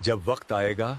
जब वक्त आएगा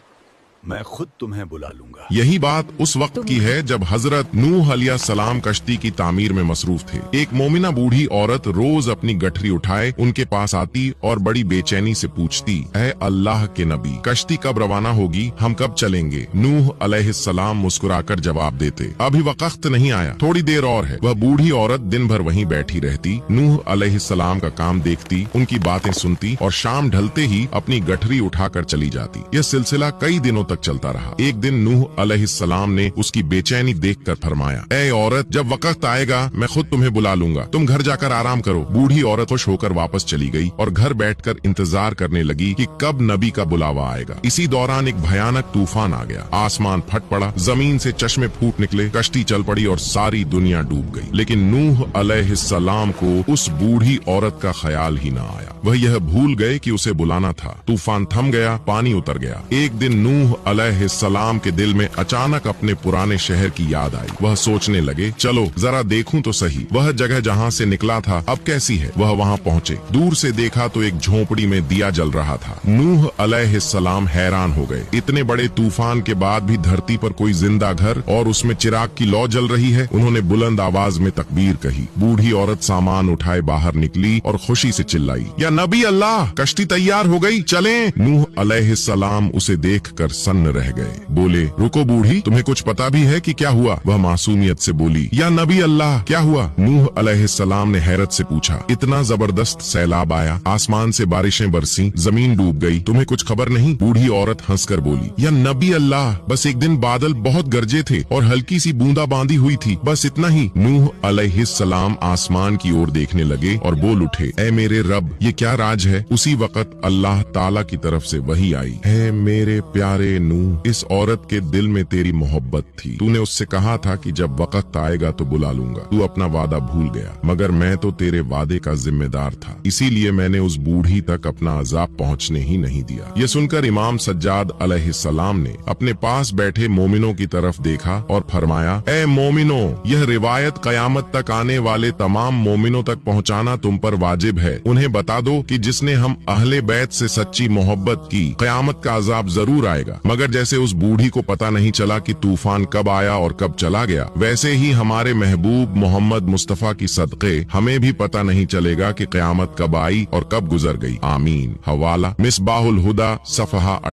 मैं खुद तुम्हें बुला लूंगा। यही बात उस वक्त की है जब हजरत नूह अलैहिस्सलाम कश्ती की तामीर में मसरूफ थे। एक मोमिना बूढ़ी औरत रोज अपनी गठरी उठाए उनके पास आती और बड़ी बेचैनी से पूछती, ऐ अल्लाह के नबी, कश्ती कब रवाना होगी, हम कब चलेंगे? नूह अलैहिस्सलाम मुस्कुराकर जवाब देते, अभी वक्त नहीं आया, थोड़ी देर और है। वह बूढ़ी औरत दिन भर वहीं बैठी रहती, नूह अलैहिस्सलाम का काम देखती, उनकी बातें सुनती और शाम ढलते ही अपनी गठरी उठाकर चली जाती। यह सिलसिला कई दिनों तक चलता रहा। एक दिन नूह अलैहिस्सलाम ने उसकी बेचैनी देखकर फरमाया, ऐ औरत, जब वक्त आएगा मैं खुद तुम्हें बुला लूंगा, तुम घर जाकर आराम करो। बूढ़ी औरत खुश होकर वापस चली गई और घर बैठकर इंतजार करने लगी कि कब नबी का बुलावा आएगा। इसी दौरान एक भयानक तूफान आ गया, आसमान फट पड़ा, जमीन से चश्मे फूट निकले, कश्ती चल पड़ी और सारी दुनिया डूब गई। लेकिन नूह अलैहिस्सलाम को उस बूढ़ी औरत का ख्याल ही न आया। वह यह भूल गए कि उसे बुलाना था। तूफान थम गया, पानी उतर गया। एक दिन नूह अलैहिस्सलाम के दिल में अचानक अपने पुराने शहर की याद आई। वह सोचने लगे, चलो जरा देखूं तो सही, वह जगह जहां से निकला था अब कैसी है। वह वहां पहुंचे, दूर से देखा तो एक झोपड़ी में दिया जल रहा था। नूह अलैहिस्सलाम हैरान हो गए, इतने बड़े तूफान के बाद भी धरती पर कोई जिंदा घर और उसमें चिराग की लौ जल रही है। उन्होंने बुलंद आवाज में तकबीर कही। बूढ़ी औरत सामान उठाए बाहर निकली और खुशी से चिल्लाई, या नबी अल्लाह, कश्ती तैयार हो गई, चलें। नूह अलैहिस्सलाम उसे देखकर सन्न रह गए। बोले, रुको बूढ़ी, तुम्हें कुछ पता भी है कि क्या हुआ? वह मासूमियत से बोली, या नबी अल्लाह, क्या हुआ? नूह अलैहिस्सलाम ने हैरत से पूछा, इतना जबरदस्त सैलाब आया, आसमान से बारिशें बरसी, जमीन डूब गई, तुम्हें कुछ खबर नहीं? बूढ़ी औरत हंसकर बोली, या नबी अल्लाह, बस एक दिन बादल बहुत गरजे थे और हल्की सी बूंदा बांदी हुई थी, बस इतना ही। नूह अलैहिस्सलाम आसमान की ओर देखने लगे और बोल उठे, ऐ मेरे रब, ये क्या राज है? उसी वक्त अल्लाह ताला की तरफ से वही आई, है मेरे प्यारे नूह, इस औरत के दिल में तेरी मोहब्बत थी, तूने उससे कहा था कि जब वक्त आएगा तो बुला लूंगा, तू अपना वादा भूल गया, मगर मैं तो तेरे वादे का जिम्मेदार था, इसीलिए मैंने उस बूढ़ी तक अपना अजाब पहुंचने ही नहीं दिया। ये सुनकर इमाम सज्जाद अलैहिस्सलाम ने अपने पास बैठे मोमिनों की तरफ देखा और फरमाया, ए मोमिनो, यह रिवायत कयामत तक आने वाले तमाम मोमिनों तक पहुँचाना तुम पर वाजिब है। उन्हें बता दो कि जिसने हम अहले बैत से सच्ची मोहब्बत की, कयामत का अजाब जरूर आएगा, मगर जैसे उस बूढ़ी को पता नहीं चला कि तूफान कब आया और कब चला गया, वैसे ही हमारे महबूब मोहम्मद मुस्तफा की सदक़े हमें भी पता नहीं चलेगा कि क़यामत कब आई और कब गुजर गई। आमीन। हवाला मिसबाहुल हुदा, सफ़हा